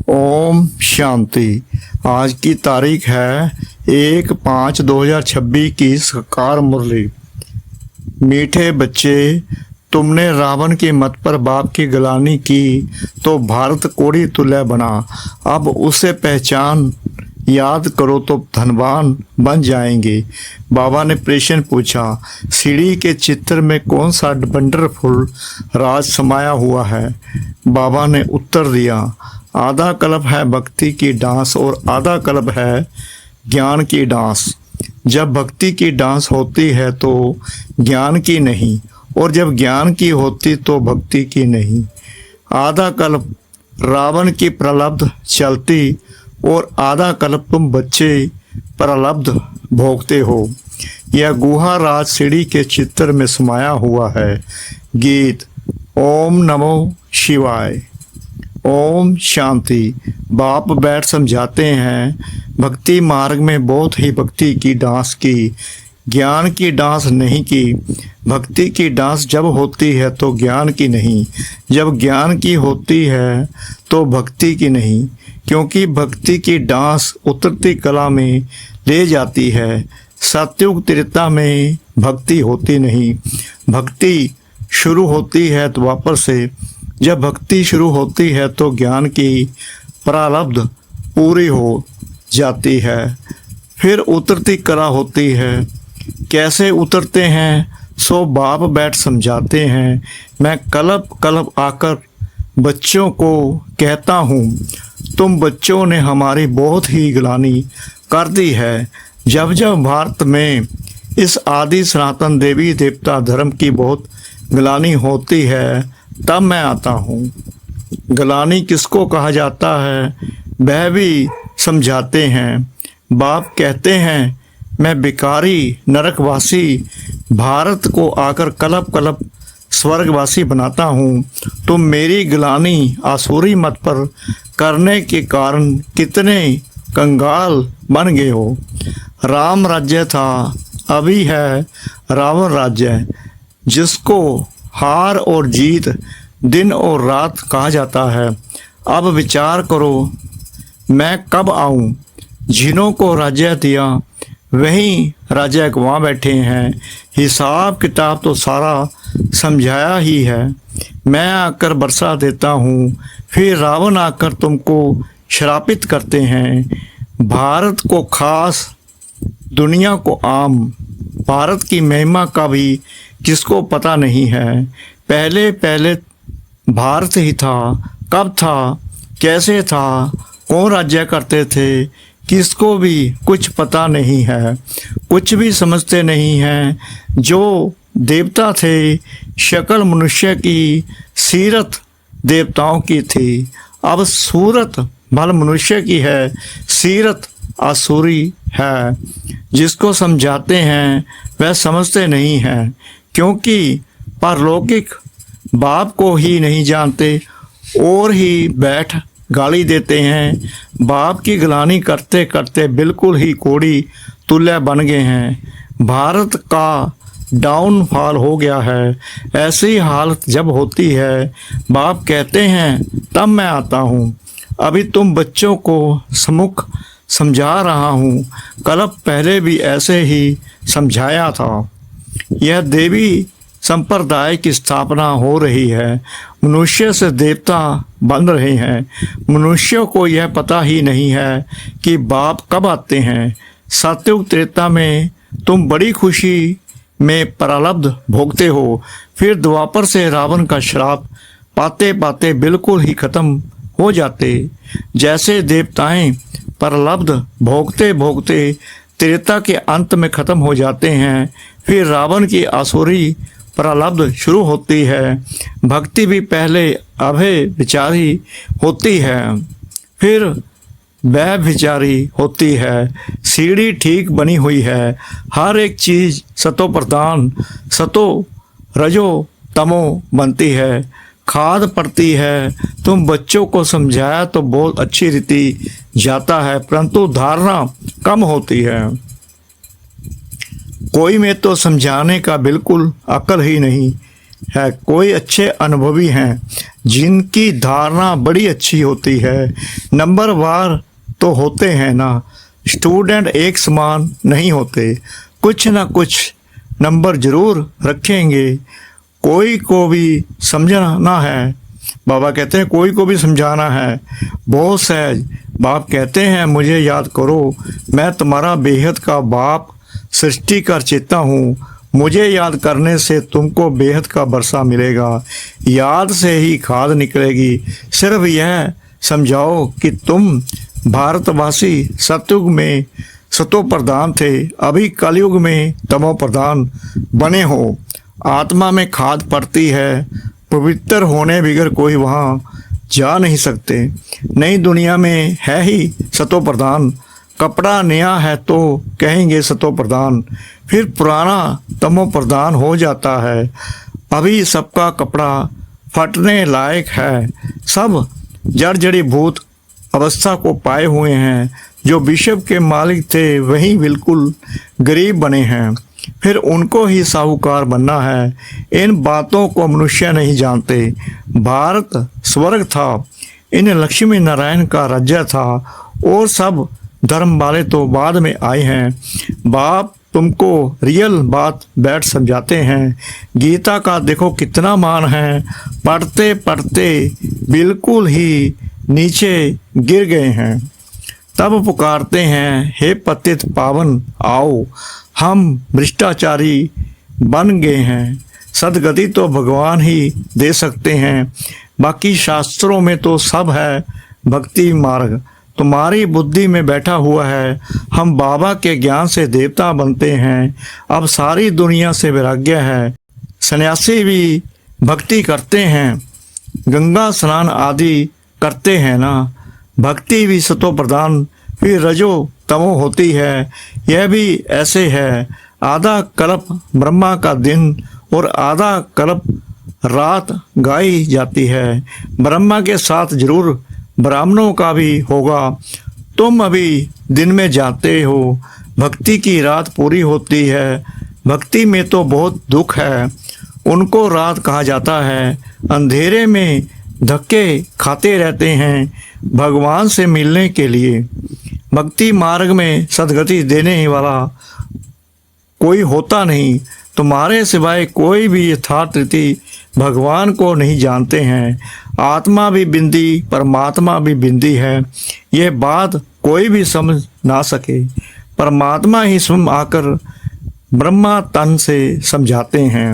ओम शांति। आज की तारीख है 1/5/2026 की सकार मुरली। मीठे बच्चे, तुमने रावण की मत पर बाप की गलानी की तो भारत कोड़ी तुल्य बना। अब उसे पहचान याद करो तो धनवान बन जाएंगे। बाबा ने प्रश्न पूछा, सीढ़ी के चित्र में कौन सा वंडरफुल राज समाया हुआ है? बाबा ने उत्तर दिया, आधा कल्प है भक्ति की डांस और आधा कल्प है ज्ञान की डांस। जब भक्ति की डांस होती है तो ज्ञान की नहीं, और जब ज्ञान की होती तो भक्ति की नहीं। आधा कल्प रावण की प्रलब्ध चलती और आधा कल्प तुम बच्चे प्रलब्ध भोगते हो। यह गुहा राज सीढ़ी के चित्र में समाया हुआ है। गीत। ओम नमो शिवाय। ओम शांति। बाप बैठ समझाते हैं, भक्ति मार्ग में बहुत ही भक्ति की डांस की, ज्ञान की डांस नहीं की। भक्ति की डांस जब होती है तो ज्ञान की नहीं, जब ज्ञान की होती है तो भक्ति की नहीं। क्योंकि भक्ति की डांस उतरती कला में ले जाती है। सतयुग त्रेता में भक्ति होती नहीं। भक्ति शुरू होती है द्वापर से। जब भक्ति शुरू होती है तो ज्ञान की प्रारब्ध पूरी हो जाती है। फिर उतरती कला होती है। कैसे उतरते हैं सो बाप बैठ समझाते हैं। मैं कल्प कल्प आकर बच्चों को कहता हूँ, तुम बच्चों ने हमारी बहुत ही ग्लानि कर दी है। जब जब भारत में इस आदि सनातन देवी देवता धर्म की बहुत ग्लानि होती है तब मैं आता हूँ। ग्लानि किसको कहा जाता है वह भी समझाते हैं। बाप कहते हैं, मैं भिखारी नरकवासी भारत को आकर कल्प कल्प स्वर्गवासी बनाता हूँ। तुम मेरी ग्लानि आसुरी मत पर करने के कारण कितने कंगाल बन गए हो। राम राज्य था, अभी है रावण राज्य, जिसको हार और जीत दिन और रात कहा जाता है। अब विचार करो, मैं कब आऊं? जिन्हों को राज्य दिया वही राज्य गंवा बैठे हैं। हिसाब किताब तो सारा समझाया ही है। मैं आकर बरसा देता हूँ, फिर रावण आकर तुमको श्रापित करते हैं। भारत को खास, दुनिया को आम। भारत की महिमा का भी किसको पता नहीं है। पहले पहले भारत ही था, कब था, कैसे था, कौन राज्य करते थे, किसको भी कुछ पता नहीं है। कुछ भी समझते नहीं हैं। जो देवता थे शक्ल मनुष्य की, सीरत देवताओं की थी। अब सूरत भल मनुष्य की है, सीरत आसुरी है। जिसको समझाते हैं वह समझते नहीं हैं, क्योंकि परलौकिक बाप को ही नहीं जानते और ही बैठ गाली देते हैं। बाप की ग्लानि करते करते बिल्कुल ही कोड़ी तुल्य बन गए हैं। भारत का डाउनफॉल हो गया है। ऐसी हालत जब होती है बाप कहते हैं तब मैं आता हूँ। अभी तुम बच्चों को सम्मुख समझा रहा हूँ। कल्प पहले भी ऐसे ही समझाया था। यह देवी संप्रदाय की स्थापना हो रही है। मनुष्य से देवता बन रहे हैं। मनुष्यों को यह पता ही नहीं है कि बाप कब आते हैं। सतयुग त्रेता में तुम बड़ी खुशी में प्रारब्ध भोगते हो, फिर द्वापर से रावण का श्राप पाते पाते बिल्कुल ही खत्म हो जाते। जैसे देवताएं प्रारब्ध भोगते भोगते त्रेता के अंत में खत्म हो जाते हैं, फिर रावण की आसुरी प्रारब्ध शुरू होती है। भक्ति भी पहले अभय विचारी होती है, फिर वह विचारी होती है। सीढ़ी ठीक बनी हुई है। हर एक चीज सतो प्रधान, सतो रजो तमो बनती है। खाद पड़ती है। तुम बच्चों को समझाया तो बहुत अच्छी रीति जाता है, परंतु धारणा कम होती है। कोई में तो समझाने का बिल्कुल अक्ल ही नहीं। है, कोई अच्छे अनुभवी हैं जिनकी धारणा बड़ी अच्छी होती है। नंबरवार तो होते हैं ना, स्टूडेंट एक समान नहीं होते, कुछ ना कुछ नंबर जरूर रखेंगे। कोई को भी समझाना है, बाबा कहते हैं कोई को भी समझाना है बहुत सहज। बाप कहते हैं मुझे याद करो, मैं तुम्हारा बेहद का बाप सृष्टि कर चेता हूँ। मुझे याद करने से तुमको बेहद का बरसा मिलेगा, याद से ही खाद निकलेगी। सिर्फ यह समझाओ कि तुम भारतवासी सतयुग में सतो प्रधान थे, अभी कलयुग में तमो प्रधान बने हो। आत्मा में खाद पड़ती है, पवित्र होने बगैर कोई वहाँ जा नहीं सकते। नई दुनिया में है ही सतो प्रधान, कपड़ा नया है तो कहेंगे सतो प्रधान, फिर पुराना तमो प्रधान हो जाता है। अभी सबका कपड़ा फटने लायक है, सब जड़ जड़ी भूत अवस्था को पाए हुए हैं। जो विश्व के मालिक थे वही बिल्कुल गरीब बने हैं, फिर उनको ही साहूकार बनना है। इन बातों को मनुष्य नहीं जानते। भारत स्वर्ग था, इन लक्ष्मी नारायण का राज्य था, और सब धर्म वाले तो बाद में आए हैं। बाप तुमको रियल बात बैठ समझाते हैं। गीता का देखो कितना मान है, पढ़ते पढ़ते बिल्कुल ही नीचे गिर गए हैं। तब पुकारते हैं हे पतित पावन आओ, हम भ्रष्टाचारी बन गए हैं। सदगति तो भगवान ही दे सकते हैं, बाकी शास्त्रों में तो सब है भक्ति मार्ग, तुम्हारी बुद्धि में बैठा हुआ है। हम बाबा के ज्ञान से देवता बनते हैं, अब सारी दुनिया से वैराग्य है। सन्यासी भी भक्ति करते हैं, गंगा स्नान आदि करते हैं ना। भक्ति भी सतो प्रधान फिर रजो तमो होती है, यह भी ऐसे है। आधा कल्प ब्रह्मा का दिन और आधा कल्प रात गाई जाती है। ब्रह्मा के साथ जरूर ब्राह्मणों का भी होगा। तुम अभी दिन में जाते हो, भक्ति की रात पूरी होती है। भक्ति में तो बहुत दुख है, उनको रात कहा जाता है। अंधेरे में धक्के खाते रहते हैं भगवान से मिलने के लिए। भक्ति मार्ग में सदगति देने वाला कोई होता नहीं, तुम्हारे सिवाय कोई भी यथार्थ रीति भगवान को नहीं जानते हैं। आत्मा भी बिंदी, परमात्मा भी बिंदी है, ये बात कोई भी समझ ना सके। परमात्मा ही स्वयं आकर ब्रह्मा तन से समझाते हैं।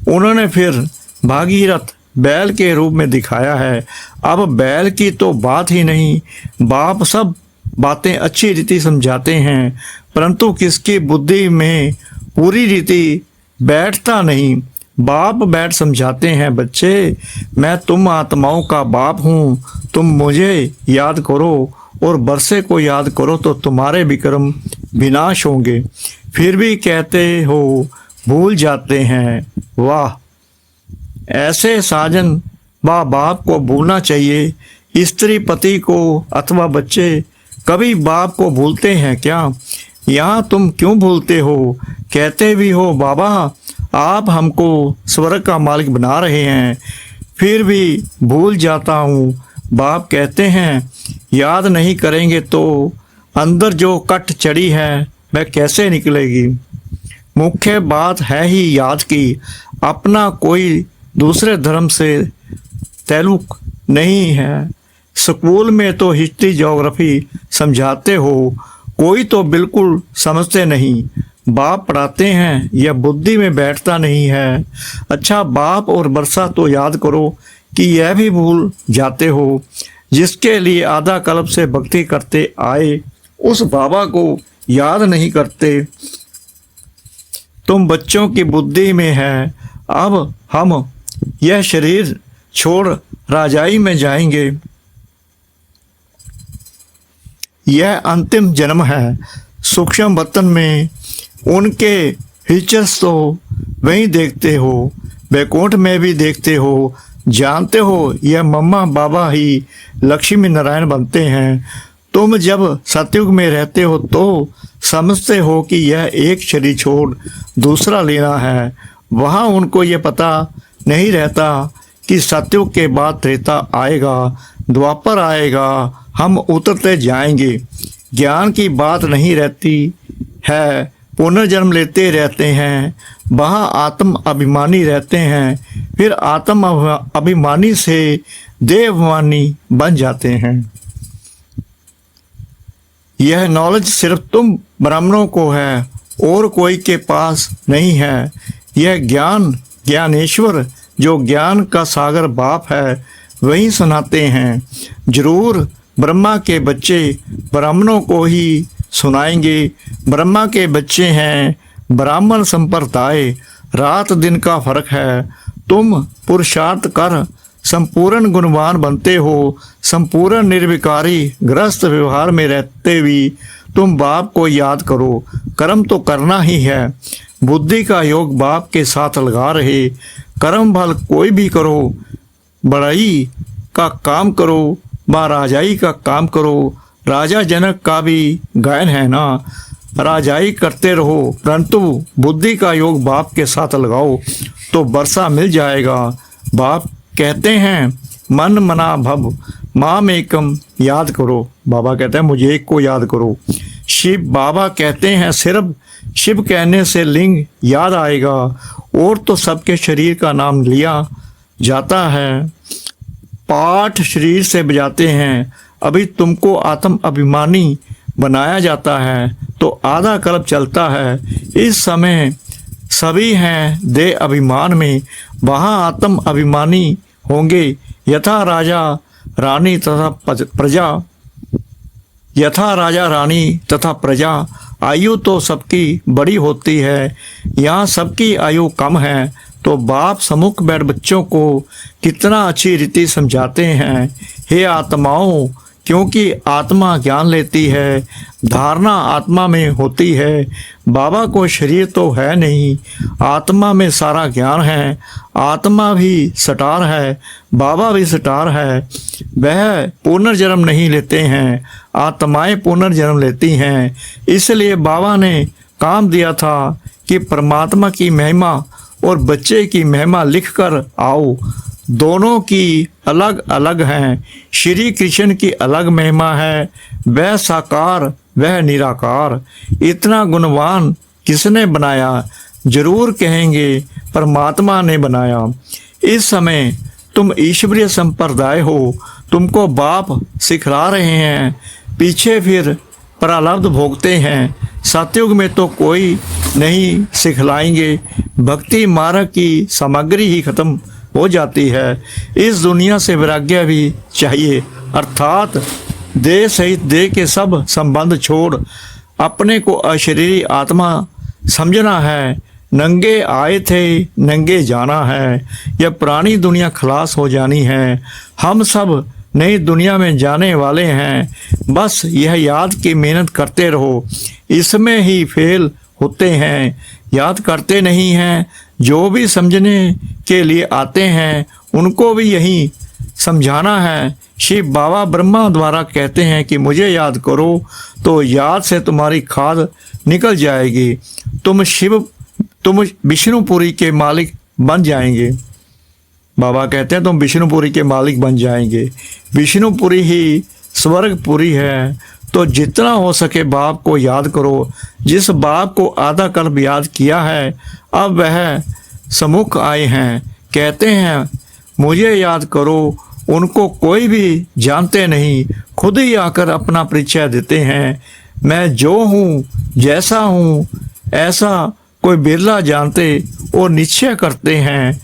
उन्होंने फिर भागीरथ बैल के रूप में दिखाया है। अब बैल की तो बात ही नहीं, बाप सब बातें अच्छी रीति समझाते हैं, परंतु किसकी बुद्धि में पूरी रीति बैठता नहीं। बाप बैठ समझाते हैं, बच्चे मैं तुम आत्माओं का बाप हूँ, तुम मुझे याद करो और बरसे को याद करो तो तुम्हारे विक्रम विनाश होंगे। फिर भी कहते हो भूल जाते हैं। वाह, ऐसे साजन व बाप को भूलना चाहिए। स्त्री पति को अथवा बच्चे कभी बाप को भूलते हैं क्या? यहाँ तुम क्यों भूलते हो? कहते भी हो बाबा आप हमको स्वर्ग का मालिक बना रहे हैं, फिर भी भूल जाता हूँ। बाप कहते हैं याद नहीं करेंगे तो अंदर जो कट चढ़ी है वह कैसे निकलेगी। मुख्य बात है ही याद की, अपना कोई दूसरे धर्म से ताल्लुक नहीं है। स्कूल में तो हिस्ट्री ज्योग्राफी समझाते हो, कोई तो बिल्कुल समझते नहीं। बाप पढ़ाते हैं, यह बुद्धि में बैठता नहीं है। अच्छा बाप और बरसा तो याद करो कि यह भी भूल जाते हो। जिसके लिए आधा कल्प से भक्ति करते आए उस बाबा को याद नहीं करते। तुम बच्चों की बुद्धि में है। अब हम यह शरीर छोड़ राजाई में जाएंगे, यह अंतिम जन्म है। सूक्ष्म वतन में उनके फीचर्स तो वहीं देखते हो, बैकुंठ में भी देखते हो। जानते हो यह मम्मा बाबा ही लक्ष्मी नारायण बनते हैं। तुम जब सतयुग में रहते हो तो समझते हो कि यह एक शरीर छोड़ दूसरा लेना है। वहाँ उनको ये पता नहीं रहता कि सतयुग के बाद त्रेता आएगा, द्वापर आएगा, हम उतरते जाएंगे। ज्ञान की बात नहीं रहती है, पुनर्जन्म लेते रहते हैं, वहाँ आत्म अभिमानी रहते हैं, फिर आत्म अभिमानी से देवाभिमानी बन जाते हैं। यह नॉलेज सिर्फ तुम ब्राह्मणों को है और कोई के पास नहीं है। यह ज्ञान ज्ञानेश्वर जो ज्ञान का सागर बाप है वही सुनाते हैं। जरूर ब्रह्मा के बच्चे ब्राह्मणों को ही सुनाएंगे। ब्रह्मा के बच्चे हैं ब्राह्मण संप्रदाय, रात दिन का फर्क है। तुम पुरुषार्थ कर संपूर्ण गुणवान बनते हो। संपूर्ण निर्विकारी ग्रस्त व्यवहार में रहते हुए तुम बाप को याद करो। कर्म तो करना ही है। बुद्धि का योग बाप के साथ लगा रहे। कर्म भल कोई भी करो, बड़ाई का काम करो, राजाई का काम करो। राजा जनक का भी गायन है ना, राजाई करते रहो परंतु बुद्धि का योग बाप के साथ लगाओ तो वर्षा मिल जाएगा। बाप कहते हैं मन मना भव माम एकम याद करो। बाबा कहते हैं मुझे एक को याद करो। शिव बाबा कहते हैं सिर्फ शिव कहने से लिंग याद आएगा और तो सबके शरीर का नाम लिया जाता है। पाठ शरीर से बजाते हैं। अभी तुमको आत्म अभिमानी बनाया जाता है तो आधा कल्प चलता है। इस समय सभी हैं देह अभिमान में, वहाँ आत्म अभिमानी होंगे। यथा राजा रानी तथा प्रजा, यथा राजा रानी तथा प्रजा। आयु तो सबकी बड़ी होती है, यहाँ सबकी आयु कम है। तो बाप सम्मुख बैठ बच्चों को कितना अच्छी रीति समझाते हैं। हे आत्माओं, क्योंकि आत्मा ज्ञान लेती है, धारणा आत्मा में होती है। बाबा को शरीर तो है नहीं, आत्मा में सारा ज्ञान है। आत्मा भी सटार है, बाबा भी सटार है। वह पुनर्जन्म नहीं लेते हैं, आत्माएं पुनर्जन्म लेती हैं। इसलिए बाबा ने काम दिया था कि परमात्मा की महिमा और बच्चे की महिमा लिखकर आओ। दोनों की अलग अलग हैं। श्री कृष्ण की अलग महिमा है, वह साकार वह निराकार। इतना गुणवान किसने बनाया? जरूर कहेंगे परमात्मा ने बनाया। इस समय तुम ईश्वरीय संप्रदाय हो, तुमको बाप सिखला रहे हैं, पीछे फिर प्रारब्ध भोगते हैं। सतयुग में तो कोई नहीं सिखलाएंगे, भक्ति मार्ग की सामग्री ही खत्म हो जाती है। इस दुनिया से वैराग्य भी चाहिए, अर्थात देह सहित देह के सब संबंध छोड़ अपने को अशरीरी आत्मा समझना है। नंगे आए थे नंगे जाना है, यह पुरानी दुनिया खलास हो जानी है। हम सब नई दुनिया में जाने वाले हैं, बस यह याद की मेहनत करते रहो। इसमें ही फेल होते हैं, याद करते नहीं हैं। जो भी समझने के लिए आते हैं उनको भी यही समझाना है। शिव बाबा ब्रह्मा द्वारा कहते हैं कि मुझे याद करो तो याद से तुम्हारी खाद निकल जाएगी। तुम विष्णुपुरी के मालिक बन जाएंगे। बाबा कहते हैं तुम विष्णुपुरी के मालिक बन जाएंगे। विष्णुपुरी ही स्वर्गपुरी है। तो जितना हो सके बाप को याद करो। जिस बाप को आधा कल्प याद किया है अब वह सम्मुख आए हैं, कहते हैं मुझे याद करो। उनको कोई भी जानते नहीं, खुद ही आकर अपना परिचय देते हैं। मैं जो हूँ जैसा हूँ ऐसा कोई बिरला जानते और निश्चय करते हैं।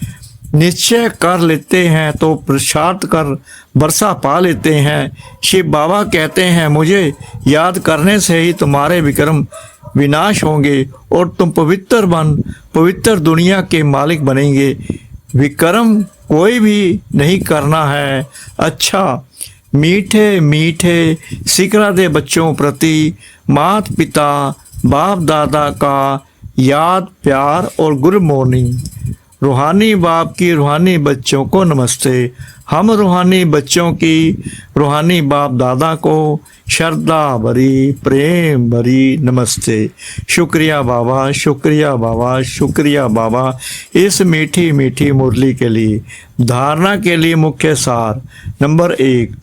निश्चय कर लेते हैं तो पुरुषार्थ कर वर्षा पा लेते हैं। शिव बाबा कहते हैं मुझे याद करने से ही तुम्हारे विक्रम विनाश होंगे और तुम पवित्र बन पवित्र दुनिया के मालिक बनेंगे। विक्रम कोई भी नहीं करना है। अच्छा मीठे मीठे सिकरा दे बच्चों प्रति माता पिता बाप दादा का याद प्यार और गुड मॉर्निंग। रूहानी बाप की रूहानी बच्चों को नमस्ते। हम रूहानी बच्चों की रूहानी बाप दादा को श्रद्धा भरी प्रेम भरी नमस्ते। शुक्रिया बाबा, शुक्रिया बाबा, शुक्रिया बाबा इस मीठी मीठी मुरली के लिए। धारणा के लिए मुख्य सार। नंबर 1,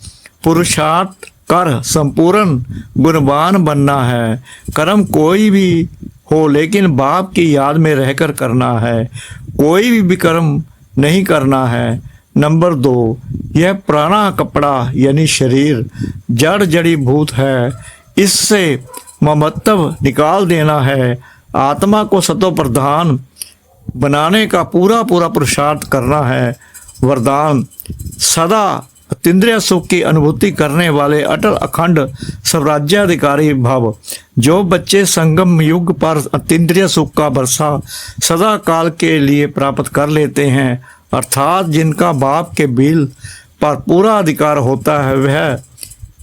पुरुषार्थ कर संपूर्ण गुणवान बनना है। कर्म कोई भी हो लेकिन बाप की याद में रहकर करना है, कोई भी विकर्म नहीं करना है। नंबर 2, यह पुराना कपड़ा यानी शरीर जड़ जड़ी भूत है, इससे ममत्व निकाल देना है। आत्मा को सतो प्रधान बनाने का पूरा पूरा पुरुषार्थ करना है। वरदान, सदा अतीन्द्रिय सुख की अनुभूति करने वाले अटल अखंड स्वराज्याधिकारी भव। जो बच्चे संगम युग पर अतीन्द्रिय सुख का वर्षा सदा काल के लिए प्राप्त कर लेते हैं, अर्थात जिनका बाप के बिल पर पूरा अधिकार होता है, वह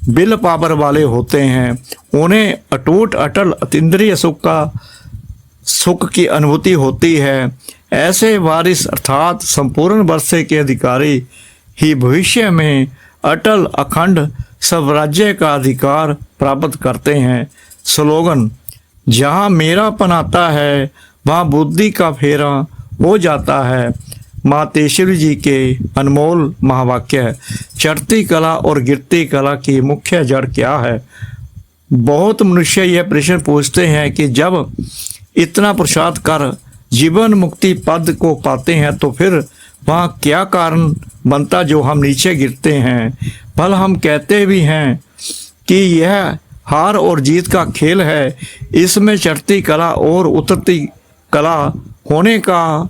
बिल पावर वाले होते हैं। उन्हें अटूट अटल अतीन्द्रिय सुख की अनुभूति होती है। ऐसे वारिस अर्थात संपूर्ण वर्षे के अधिकारी ही भविष्य में अटल अखंड स्वराज्य का अधिकार प्राप्त करते हैं। स्लोगन, जहाँ मेरापन आता है वहाँ बुद्धि का फेरा हो जाता है। मातेश्वरी जी के अनमोल महावाक्य। चढ़ती कला और गिरती कला की मुख्य जड़ क्या है? बहुत मनुष्य यह प्रश्न पूछते हैं कि जब इतना पुरुषार्थ कर जीवन मुक्ति पद को पाते हैं तो फिर वहाँ क्या कारण बनता जो हम नीचे गिरते हैं। भल हम कहते भी हैं कि यह हार और जीत का खेल है, इसमें चढ़ती कला और उतरती कला होने का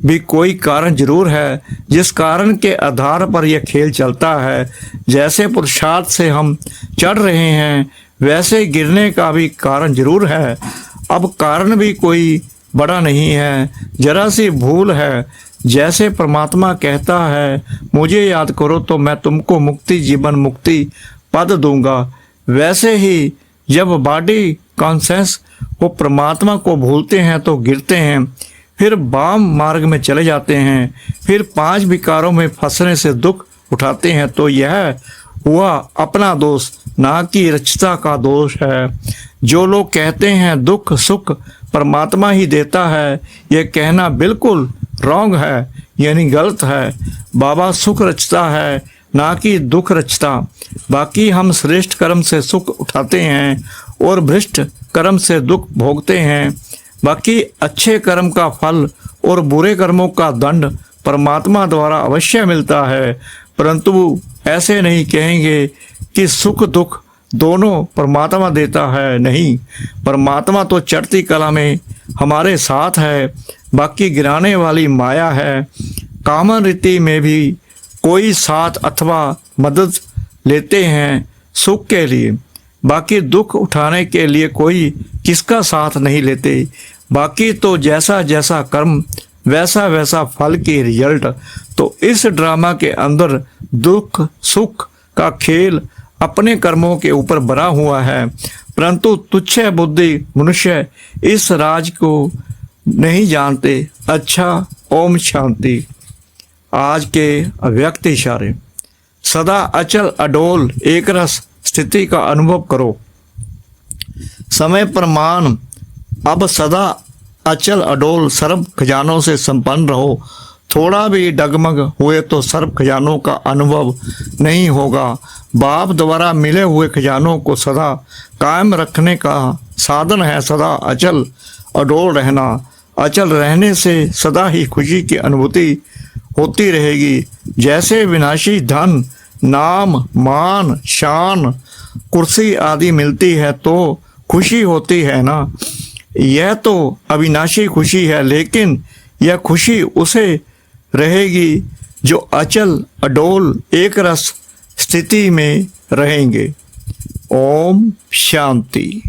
भी कोई कारण जरूर है, जिस कारण के आधार पर यह खेल चलता है। जैसे पुरुषार्थ से हम चढ़ रहे हैं वैसे गिरने का भी कारण जरूर है। अब कारण भी कोई बड़ा नहीं है, जरा सी भूल है। जैसे परमात्मा कहता है मुझे याद करो तो मैं तुमको मुक्ति जीवन मुक्ति पद दूंगा, वैसे ही जब बॉडी कॉन्सेंस वो परमात्मा को भूलते हैं तो गिरते हैं, फिर वाम मार्ग में चले जाते हैं, फिर 5 विकारों में फंसने से दुख उठाते हैं। तो यह हुआ अपना दोष, ना कि रचता का दोष है। जो लोग कहते हैं दुख सुख परमात्मा ही देता है, यह कहना बिल्कुल रॉन्ग है, यानी गलत है। बाबा सुख रचता है, ना कि दुख रचता। बाकी हम श्रेष्ठ कर्म से सुख उठाते हैं और भ्रष्ट कर्म से दुख भोगते हैं। बाकी अच्छे कर्म का फल और बुरे कर्मों का दंड परमात्मा द्वारा अवश्य मिलता है, परंतु ऐसे नहीं कहेंगे कि सुख दुख दोनों परमात्मा देता है। नहीं, परमात्मा तो चढ़ती कला में हमारे साथ है, बाकी गिराने वाली माया है। कामन रीति में भी कोई साथ अथवा मदद लेते हैं सुख के लिए, बाकी दुख उठाने के लिए कोई किसका साथ नहीं लेते। बाकी तो जैसा जैसा कर्म वैसा वैसा फल की रिजल्ट। तो इस ड्रामा के अंदर दुख सुख का खेल अपने कर्मों के ऊपर बना हुआ है, परंतु तुच्छ बुद्धि मनुष्य इस राज को नहीं जानते। अच्छा, ओम शांति। आज के अव्यक्त इशारे। सदा अचल अडोल एक रस स्थिति का अनुभव करो। समय प्रमाण, अब सदा अचल अडोल सर्व खजानों से संपन्न रहो। थोड़ा भी डगमग हुए तो सर्व खजानों का अनुभव नहीं होगा। बाप द्वारा मिले हुए खजानों को सदा कायम रखने का साधन है सदा अचल अडोल रहना। अचल रहने से सदा ही खुशी की अनुभूति होती रहेगी। जैसे विनाशी धन नाम मान शान कुर्सी आदि मिलती है तो खुशी होती है ना, यह तो अविनाशी खुशी है, लेकिन यह खुशी उसे रहेगी जो अचल अडोल एक रस स्थिति में रहेंगे। ओम शांति।